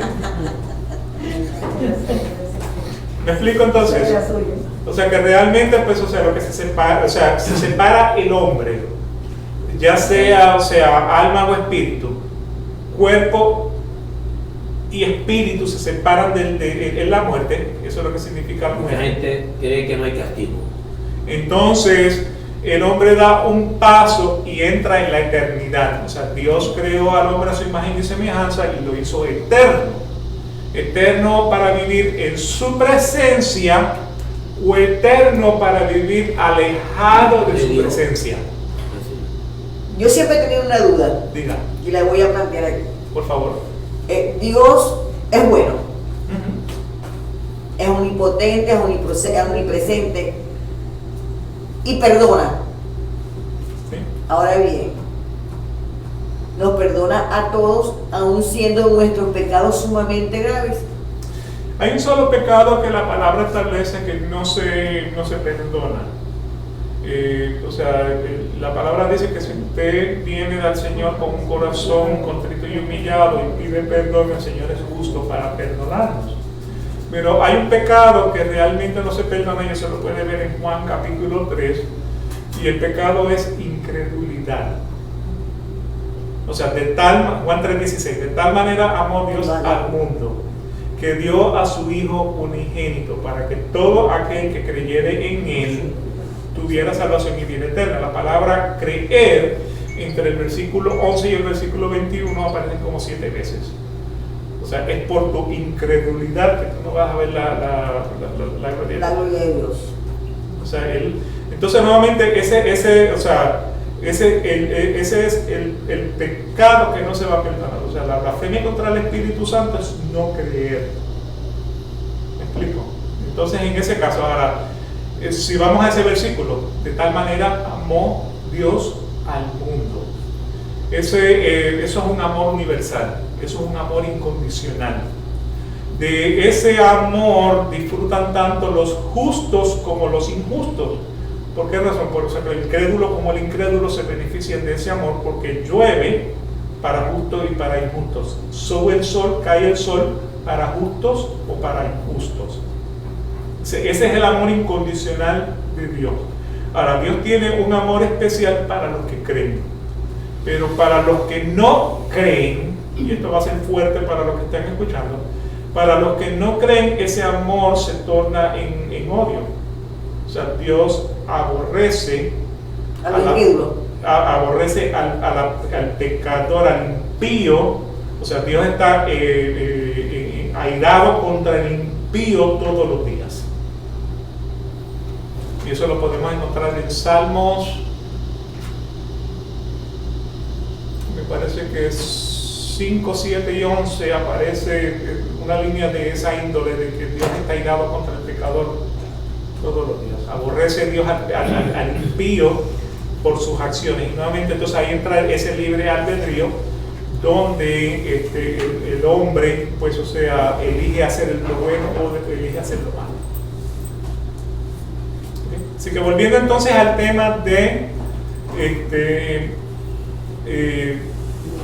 ¿Me explico entonces? O sea que realmente, pues, o sea, lo que se separa, o sea, se separa el hombre, ya sea, o sea, alma o espíritu, cuerpo y espíritu se separan en la muerte. Eso es lo que significa la Mucha muerte. gente cree que no hay castigo. Entonces, el hombre da un paso y entra en la eternidad. O sea, Dios creó al hombre a su imagen y semejanza y lo hizo eterno. Eterno para vivir en su presencia o eterno para vivir alejado de su presencia. Yo siempre he tenido una duda Diga, y la voy a plantear aquí. por favor. Dios es bueno, Ujú. es omnipotente, es omnipresente y perdona. ¿Sí? Ahora bien, nos perdona a todos, aun siendo nuestros pecados sumamente graves. Hay un solo pecado que la palabra establece que no se perdona. O sea, la palabra dice que si usted viene al Señor con un corazón contrito y humillado y pide perdón, el Señor es justo para perdonarnos. Pero hay un pecado que realmente no se perdona, y se lo puede ver en Juan capítulo 3, y el pecado es incredulidad. O sea, Juan 3:16, de tal manera amó Dios al mundo, que dio a su Hijo unigénito, para que todo aquel que creyere en Él tuviera salvación y vida eterna. La palabra creer, entre el versículo 11 y el versículo 21, aparecen como 7 veces. O sea, es por tu incredulidad que tú no vas a ver la gloria de Dios. La gloria de Dios. O sea, entonces nuevamente ese es el pecado que no se va a perdonar. O sea, la blasfemia contra el Espíritu Santo es no creer. ¿Me explico? Entonces, en ese caso, ahora, si vamos a ese versículo, de tal manera amó Dios al mundo. Eso es un amor universal, eso es un amor incondicional. De ese amor disfrutan tanto los justos como los injustos. ¿Por qué razón? Por eso el incrédulo como el incrédulo se benefician de ese amor, porque llueve para justos y para injustos. Sube el sol, cae el sol para justos o para injustos. Ese es el amor incondicional de Dios. Ahora, Dios tiene un amor especial para los que creen, pero para los que no creen, y esto va a ser fuerte para los que están escuchando, para los que no creen, ese amor se torna en odio. O sea, Dios aborrece aborrece al pecador, al impío. O sea, Dios está airado contra el impío todos los días. Y eso lo podemos encontrar en Salmos, me parece que es 5, 7 y 11, aparece una línea de esa índole, de que Dios está airado contra el pecador todos los días. Aborrece Dios al impío por sus acciones. Y nuevamente entonces ahí entra ese libre albedrío, donde el hombre, pues, o sea, elige hacer lo bueno o elige hacer lo malo. ¿Okay? Así que volviendo entonces al tema de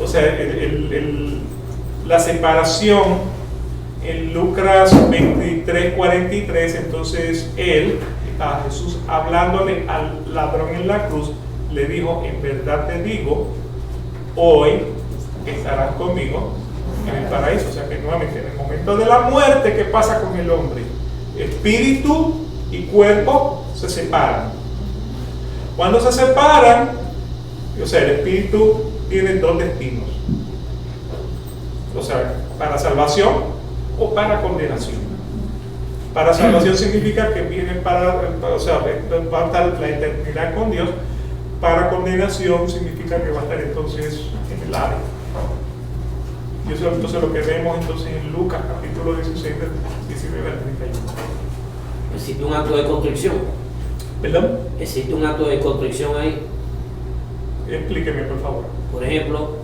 o sea, la separación en Lucas 23:43, entonces a Jesús hablándole al ladrón en la cruz, le dijo: en verdad te digo, hoy estarás conmigo en el paraíso. O sea que nuevamente en el momento de la muerte, ¿qué pasa con el hombre? Espíritu y cuerpo se separan. Cuando se separan, o sea, el espíritu tiene dos destinos, o sea, para salvación o para condenación. Para salvación significa que viene o sea, va a estar la eternidad con Dios. Para condenación significa que va a estar entonces en el Hades. Y eso entonces lo que vemos entonces en Lucas capítulo 16, del 19 al 31. Existe un acto de constricción. ¿Perdón? Existe un acto de constricción ahí. Explíqueme, por favor. Por ejemplo,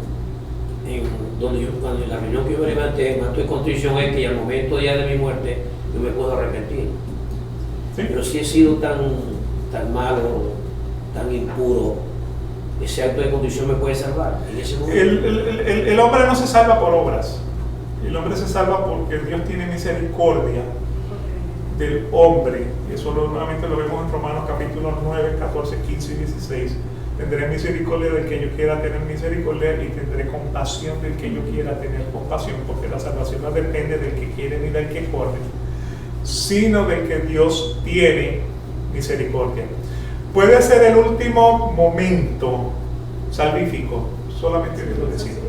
cuando en la reunión que yo me levanté, un acto de constricción es que al momento ya de mi muerte yo me puedo arrepentir. ¿Sí? Pero si he sido tan malo, tan impuro, ese acto de contrición me puede salvar en ese momento. El hombre no se salva por obras. El hombre se salva porque Dios tiene misericordia del hombre. Eso nuevamente lo vemos en Romanos capítulos 9, 14, 15 y 16. Tendré misericordia del que yo quiera tener misericordia y tendré compasión del que yo quiera tener compasión, porque la salvación no depende del que quiere ni del que corre, sino del que Dios tiene misericordia. Puede ser el último momento salvífico, solamente Dios lo decide.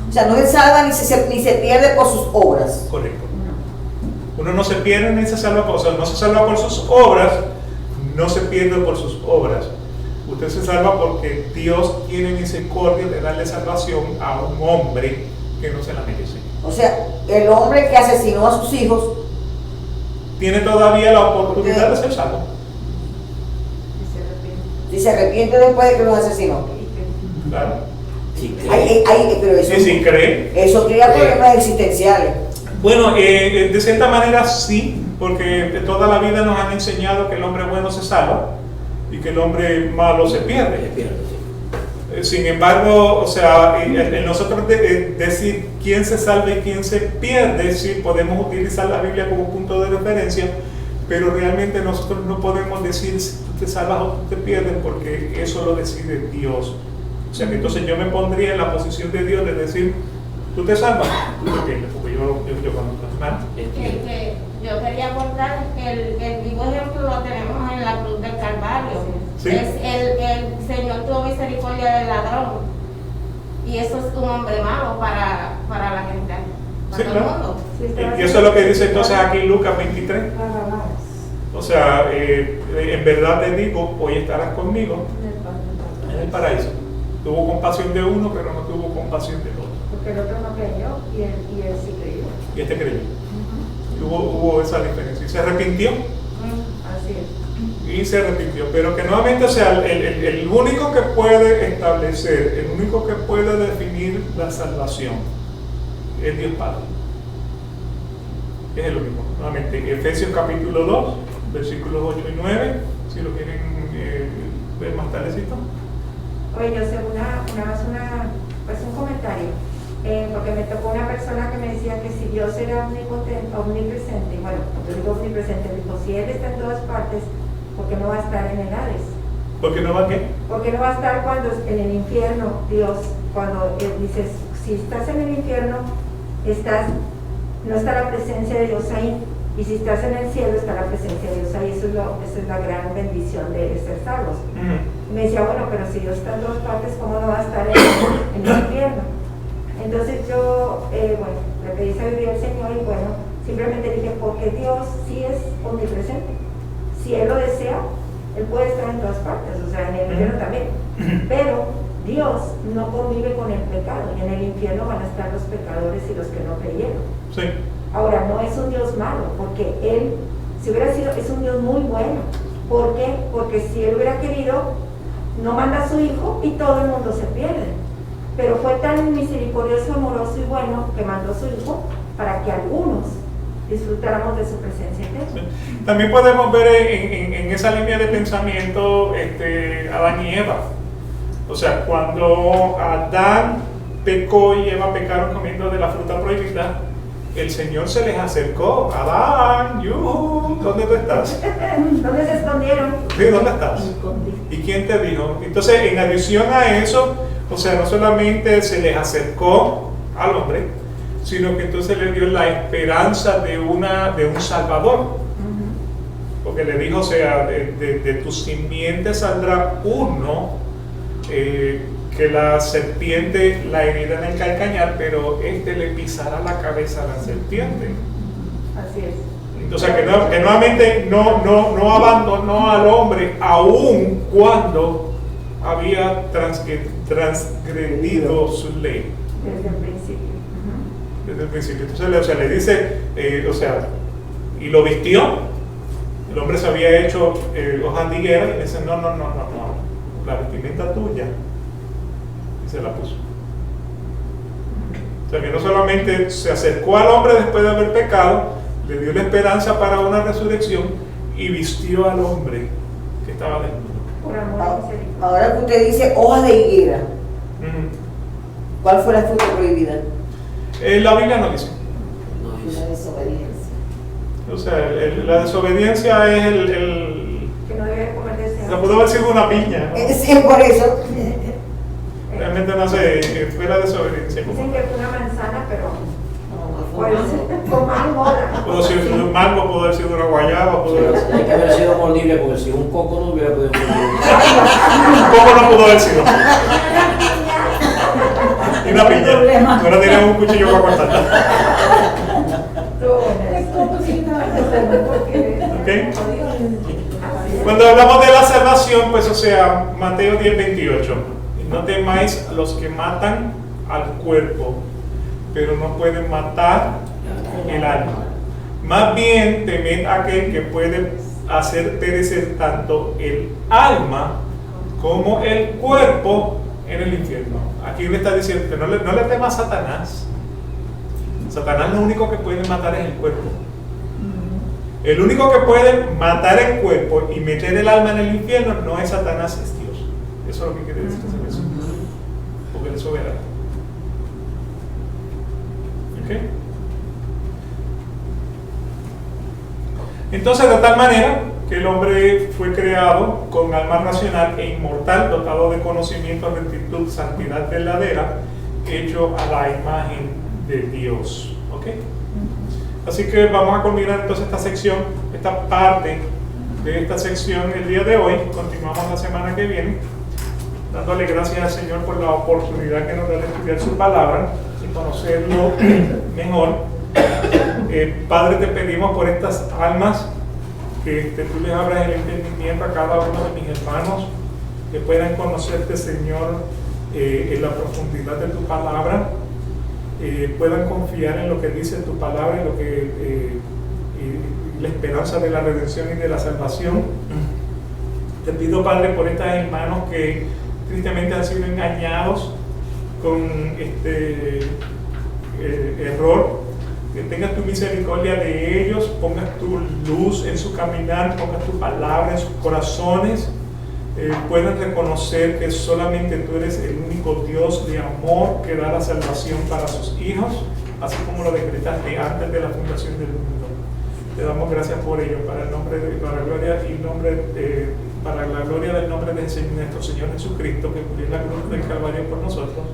O sea, no se salva ni se pierde por sus obras. Correcto. Uno no se pierde ni se salva por, o sea, no se salva por sus obras, no se pierde por sus obras. Usted se salva porque Dios tiene misericordia de darle salvación a un hombre que no se la merece. O sea, el hombre que asesinó a sus hijos Tiene todavía la oportunidad de ser salvo. y se arrepiente después de que los asesinó. Claro. Si cree. Pero eso, Y si cree. eso crea problemas existenciales. Bueno, de cierta manera sí, porque toda la vida nos han enseñado que el hombre bueno se salva y que el hombre malo se pierde. Se pierde, sí. Sin embargo, o sea, en nosotros decir quién se salva y quién se pierde, sí podemos utilizar la Biblia como punto de referencia, pero realmente nosotros no podemos decir si tú te salvas o tú te pierdes, porque eso lo decide Dios. O sea que entonces yo me pondría en la posición de Dios de decir, tú te salvas, tú te pierdes, porque yo conozco. Entiendo. Yo quería aportar el vivo ejemplo lo tenemos en la cruz del Calvario. Sí. El Señor tuvo misericordia del ladrón. Y eso es un hombre malo para la gente, para Sí, todo el claro. mundo. Y eso es lo que dice entonces aquí Lucas 23. O sea, en verdad te digo, hoy estarás conmigo en el paraíso. Tuvo compasión de uno, pero no tuvo compasión del otro. Porque el otro no creyó y él sí creyó. Y este creyó. Hubo esa diferencia. Y se arrepintió. Así es. Y se arrepintió. Pero que nuevamente, o sea, el único que puede establecer, el único que puede definir la salvación es Dios Padre. Es el único. Nuevamente, Efesios capítulo 2, versículos 8 y 9. Si lo quieren ver más tardecito. Oye, yo sé pues un comentario, porque me tocó una persona que me decía que si Dios era omnipresente, bueno, yo digo omnipresente, dijo, si Él está en todas partes, ¿por qué no va a estar en el Hades? ¿Por qué no va qué? ¿Por qué no va a estar cuando en el infierno, Dios, cuando Él dice, si estás en el infierno, no está la presencia de Dios ahí, y si estás en el cielo, está la presencia de Dios ahí? Esa es la gran bendición de ser salvos. Me decía, bueno, pero si Dios está en todas partes, ¿cómo no va a estar en el infierno? Entonces yo, bueno, le pedí sabiduría al Señor y bueno, simplemente dije, porque Dios sí es omnipresente. Si Él lo desea, Él puede estar en todas partes, o sea, en el infierno también. Pero Dios no convive con el pecado, y en el infierno van a estar los pecadores y los que no creyeron. Sí. Ahora, no es un Dios malo, porque Él, si hubiera sido, es un Dios muy bueno. ¿Por qué? Porque si Él hubiera querido, no manda a su Hijo y todo el mundo se pierde. Pero fue tan misericordioso, amoroso y bueno que mandó a su Hijo para que algunos disfrutáramos de su presencia eterna. Sí. También podemos ver en esa línea de pensamiento Adán y Eva. O sea, cuando Adán pecó y Eva pecaron comiendo de la fruta prohibida, el Señor se les acercó. Adán, ¿dónde tú estás? ¿Dónde se escondieron? Sí, ¿dónde estás? ¿Y quién te dijo? Entonces, en adición a eso, o sea, no solamente se les acercó al hombre, sino que entonces le dio la esperanza de un Salvador. Porque le dijo, o sea, de tu simiente saldrá uno que la serpiente la herirá en el calcañar, pero le pisará la cabeza a la serpiente. Así es. Entonces, que nuevamente no abandonó al hombre, aun cuando había transgredido su ley. Desde el principio. desde el principio. Entonces, le dice, y lo vistió. El hombre se había hecho hojas de higuera y le dice, no, la vestimenta tuya. Y se la puso. O sea que no solamente se acercó al hombre después de haber pecado, le dio la esperanza para una resurrección y vistió al hombre que estaba desnudo. Por amor y misericordia. Ahora que usted dice hojas de higuera, ¿cuál fue la fruta prohibida? La Biblia no dice. No La dice. desobediencia. O sea, la desobediencia es Que no debe comer de ese o sea, árbol. pudo haber sido una piña, ¿no? Sí, por eso. Realmente no sé, fue la desobediencia. Dicen que fue una manzana, pero No, puede ser fumar moda. Pudo haber sido un mango, pudo haber sido una guayaba, pudo haber sido... Hay que haber sido mordible porque si un coco no hubiera podido mordir. Un poco no pudo haber sido. Y una piña. Ahora tenemos un cuchillo para cortarla. ¿Ok? Cuando hablamos de la salvación, pues o sea, Mateo 10:28. No temáis a los que matan al cuerpo, pero no pueden matar el alma. Más bien temed a aquel que puede hacer perecer tanto el alma como el cuerpo en el infierno. Aquí le está diciendo que no le temas a Satanás. Satanás lo único que puede matar es el cuerpo. El único que puede matar el cuerpo y meter el alma en el infierno no es Satanás, es Dios. Eso es lo que quiere decir esa versión. Porque Él es soberano. ¿Ok? Entonces, de tal manera que el hombre fue creado con alma racional e inmortal, dotado de conocimiento, rectitud, santidad verdadera, hecho a la imagen de Dios. ¿Ok? Así que vamos a culminar entonces esta sección, esta parte de esta sección el día de hoy. Continuamos la semana que viene, dándole gracias al Señor por la oportunidad que nos da de estudiar su palabra y conocerlo mejor. Padre, te pedimos por estas almas que tú les abras el entendimiento a cada uno de mis hermanos, que puedan conocerte, Señor, en la profundidad de tu palabra. Puedan confiar en lo que dice tu palabra, en lo que la esperanza de la redención y de la salvación. Te pido, Padre, por estos hermanos que tristemente han sido engañados con este error, que tengas tu misericordia de ellos, pongas tu luz en su caminar, pongas tu palabra en sus corazones, puedan reconocer que solamente tú eres el único Dios de amor que da la salvación para sus hijos, así como lo decretaste antes de la fundación del mundo. Te damos gracias por ello, para la gloria del nombre de nuestro Señor Jesucristo, que murió en la cruz del Calvario por nosotros.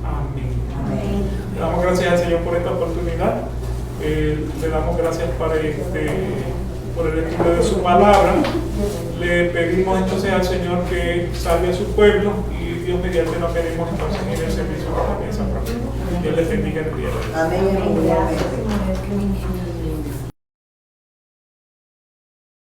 Amén. Amén. Le damos gracias al Señor por esta oportunidad. Le damos gracias por el estudio de su palabra. Le pedimos entonces al Señor que salve a su pueblo y Dios mediante nos veremos entonces en el servicio de la mesa próxima. Dios les bendiga el día de hoy. Amén. Gracias, Señor.